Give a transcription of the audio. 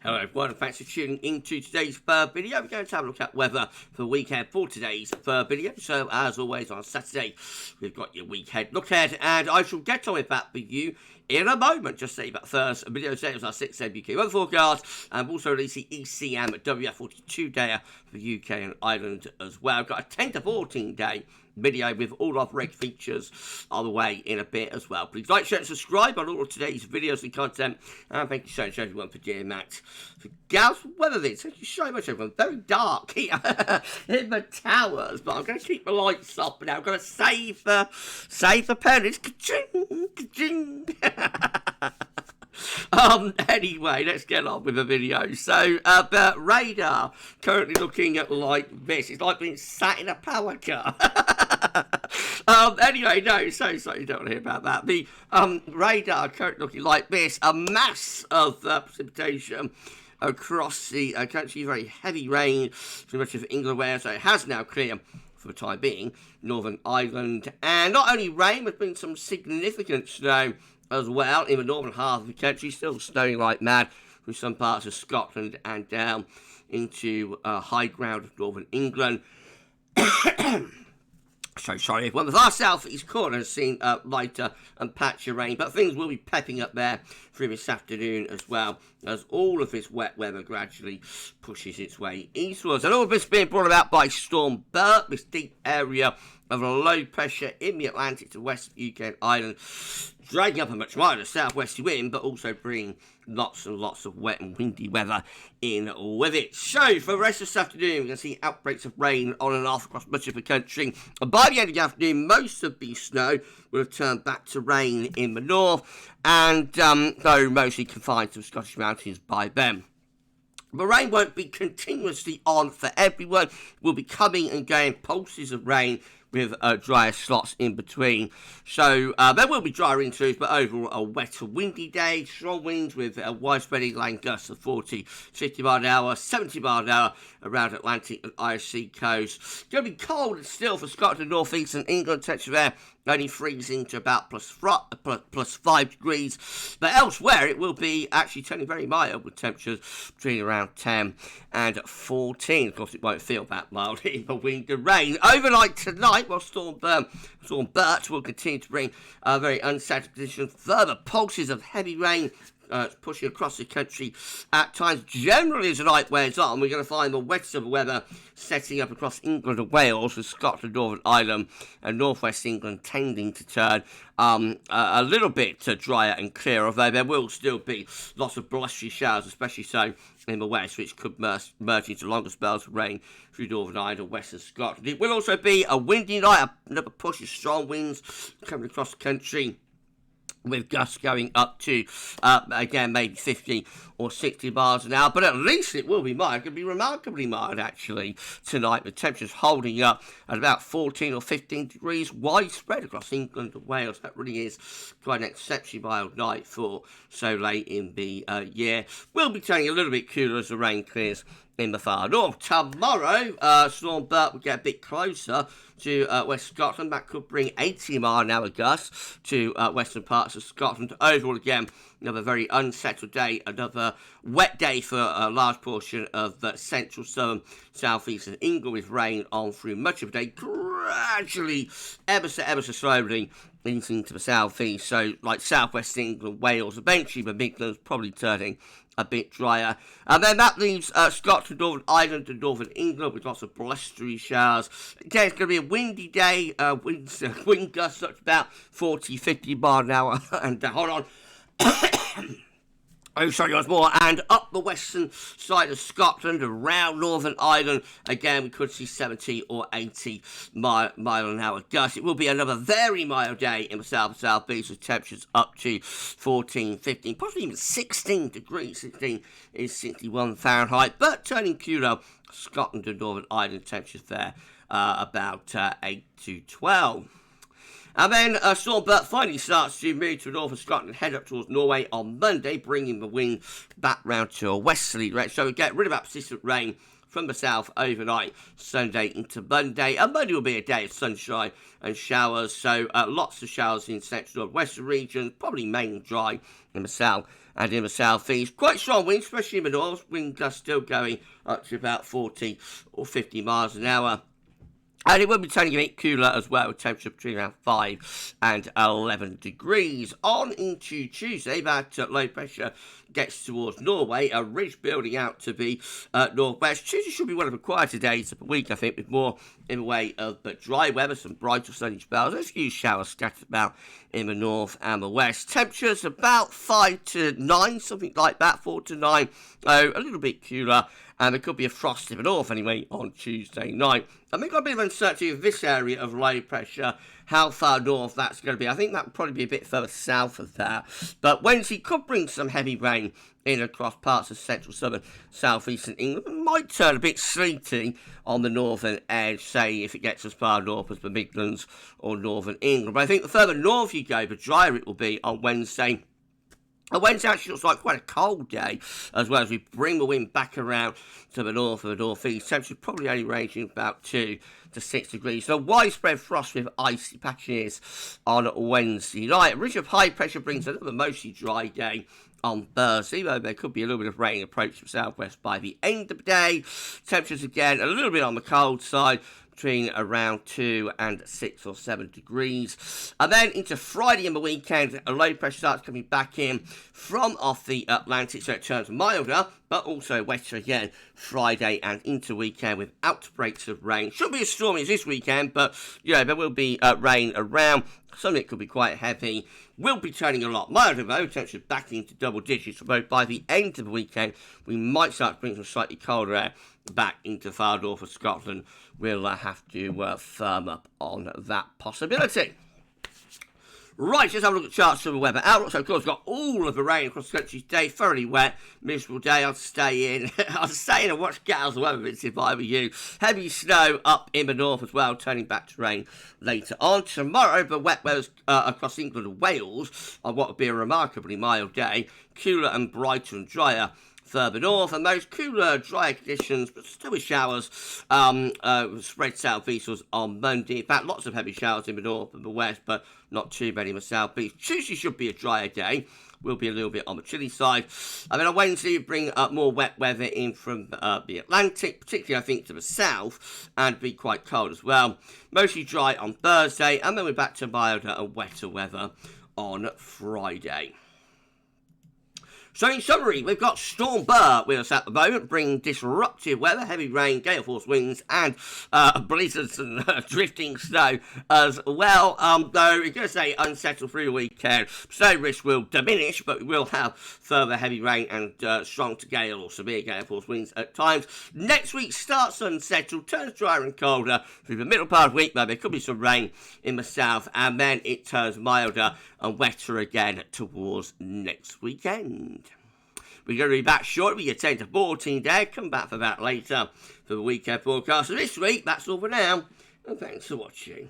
Hello everyone, and thanks for tuning into today's video. We're going to have a look at weather for the weekend for today's video. So as always on Saturday, we've got your weekend look ahead, and I shall get on with that for you in a moment. Just say about first, video today was our 6 a.m. UK weather forecast, and we'll also release the ECM WF42 day for the UK and Ireland as well. I've got a 10 to 14 day video with all of reg features on the way in a bit as well. Please like, share and subscribe on all of today's videos and content, and thank you so much everyone for doing that. For GavsWeatherVids, thank you so much everyone. Very dark here in the towers, but I'm going to keep the lights up now. I'm going to save the pennies. Ka-ching, ka-ching. Anyway, let's get on with the video. So, Bert radar currently looking at like this. It's like being sat in a power car. Anyway, no, so sorry, you don't want to hear about that. The radar currently looking like this. A mass of precipitation across the country. Very heavy rain, pretty much of England, where so it has now cleared for the time being. Northern Ireland, and not only rain, there's been some significant snow as well in the northern half of the country. Still snowing like mad through some parts of Scotland and down into high ground of northern England. So sorry, well, the far southeast corner has seen lighter and patchy rain, but things will be pepping up there through this afternoon as well, as all of this wet weather gradually pushes its way eastwards. And all of this being brought about by Storm Bert, this deep area of low pressure in the Atlantic to west of UK and Ireland, dragging up a much milder southwesterly wind, but also bringing lots and lots of wet and windy weather in with it. So, for the rest of this afternoon, we're going to see outbreaks of rain on and off across much of the country. And by the end of the afternoon, most of the snow will have turned back to rain in the north, and though mostly confined to the Scottish mountains by then. The rain won't be continuously on for everyone. We'll be coming and going pulses of rain with drier slots in between. So there will be drier interludes, but overall a wetter, windy day. Strong winds with widespread inland gusts of 40, 50 miles an hour, 70 miles an hour around Atlantic and Irish Sea coast. It's going to be cold still for Scotland, North East and England. Temperature there only freezing to about plus 5 degrees. But elsewhere it will be actually turning very mild with temperatures between around 10 and 14. Of course, it won't feel that mild in the wind and rain. Overnight tonight, while Storm Bert will continue to bring very unsettled conditions, further pulses of heavy rain pushing across the country at times. Generally, as the night wears on, we're going to find the wettest of weather setting up across England and Wales, with Scotland, Northern Ireland and northwest England tending to turn a little bit drier and clearer, although there will still be lots of blustery showers, especially so in the west, which could merge into longer spells of rain through Northern Ireland and western Scotland. It will also be a windy night, another push of strong winds coming across the country, with gusts going up to, again, maybe 50 or 60 miles an hour. But at least it will be mild. It could be remarkably mild, actually, tonight. The temperature's holding up at about 14 or 15 degrees, widespread across England and Wales. That really is quite an exceptionally mild night for so late in the year. We'll be turning a little bit cooler as the rain clears in the far north. Tomorrow, Storm Bert will get a bit closer to West Scotland. That could bring 80 mile an hour gusts to western parts of Scotland. Overall, again, another very unsettled day, another wet day for a large portion of central, southern, southeast and England, with rain on through much of the day, gradually, ever so slowly easing to the southeast. So, like southwest England, Wales, eventually the Midlands probably turning a bit drier. And then that leaves Scotland, Northern Ireland and Northern England with lots of blustery showers. Again, it's going to be a windy day, wind gusts up to about 40, 50 miles an hour. And hold on. Oh, sorry, once more. And up the western side of Scotland, around Northern Ireland, again, we could see 70 or 80 mile an hour gusts. It will be another very mild day in the south and southeast, with temperatures up to 14, 15, possibly even 16 degrees. 16 is 61 Fahrenheit, but turning cooler, Scotland and Northern Ireland temperatures there about 8 to 12. And then Storm Bert finally starts to move to northern Scotland, head up towards Norway on Monday, bringing the wind back round to a westerly direction. So we get rid of that persistent rain from the south overnight, Sunday into Monday. And Monday will be a day of sunshine and showers, so lots of showers in central and western regions, probably mainly dry in the south and in the southeast. Quite strong winds, especially in the north. Wind gusts still going up to about 40 or 50 miles an hour. And it will be turning a bit cooler as well, with temperature between around 5 and 11 degrees. On into Tuesday, that low pressure gets towards Norway, a ridge building out to the northwest. Tuesday should be one of the quieter days of the week, I think, with more in the way of dry weather, some brighter sunny spells. There's a few showers scattered about in the north and the west. Temperatures about 5 to 9, something like that, 4 to 9, a little bit cooler. And there could be a frost in the north anyway on Tuesday night. I think I've got a bit of uncertainty of this area of low pressure, how far north that's going to be. I think that will probably be a bit further south of that. But Wednesday could bring some heavy rain in across parts of central, southern, southeastern England. It might turn a bit sleety on the northern edge, say if it gets as far north as the Midlands or northern England. But I think the further north you go, the drier it will be on Wednesday. Wednesday actually looks like quite a cold day, as well as we bring the wind back around to the north and the northeast. Temperature probably only ranging about 2 to 6 degrees. So widespread frost with icy patches on Wednesday night. A ridge of high pressure brings another mostly dry day on Thursday, though there could be a little bit of rain approach from southwest by the end of the day. Temperatures again a little bit on the cold side, between around 2 and 6 or 7 degrees. And then into Friday and the weekend, a low pressure starts coming back in from off the Atlantic, so it turns milder, but also wetter again Friday and into weekend with outbreaks of rain. Shouldn't be as stormy as this weekend, but there will be rain around. Some of it could be quite heavy. Will be turning a lot milder though, temperature back into double digits. So by the end of the weekend, we might start to bring some slightly colder air back into far north of Scotland. We'll have to firm up on that possibility. Right, let's have a look at charts for the weather outlook. So, of course, we've got all of the rain across the country today. Thoroughly wet, miserable day. I'll stay in. I'll stay in and watch GavsWeatherVids if I were you. Heavy snow up in the north as well, turning back to rain later on. Tomorrow, the wet weather's across England and Wales on what would be a remarkably mild day. Cooler and brighter and drier further north, and those cooler, drier conditions, but still with showers, spread southeast on Monday. In fact, lots of heavy showers in the north and the west, but not too many in the southeast. Tuesday should be a drier day. Will be a little bit on the chilly side. And then on Wednesday, you bring up more wet weather in from the Atlantic, particularly, I think, to the south, and be quite cold as well. Mostly dry on Thursday, and then we're back to milder and wetter weather on Friday. So in summary, we've got Storm Bert with us at the moment, bringing disruptive weather, heavy rain, gale force winds, and blizzards and drifting snow as well. Though you're going to say unsettled through the weekend, snow risk will diminish, but we will have further heavy rain and strong to gale or severe gale force winds at times. Next week starts unsettled, turns drier and colder through the middle part of the week, though there could be some rain in the south, and then it turns milder and wetter again towards next weekend. We're going to be back shortly. We get 10 to 14 day. Come back for that later for the weekend forecast. So this week, that's all for now. And thanks for watching.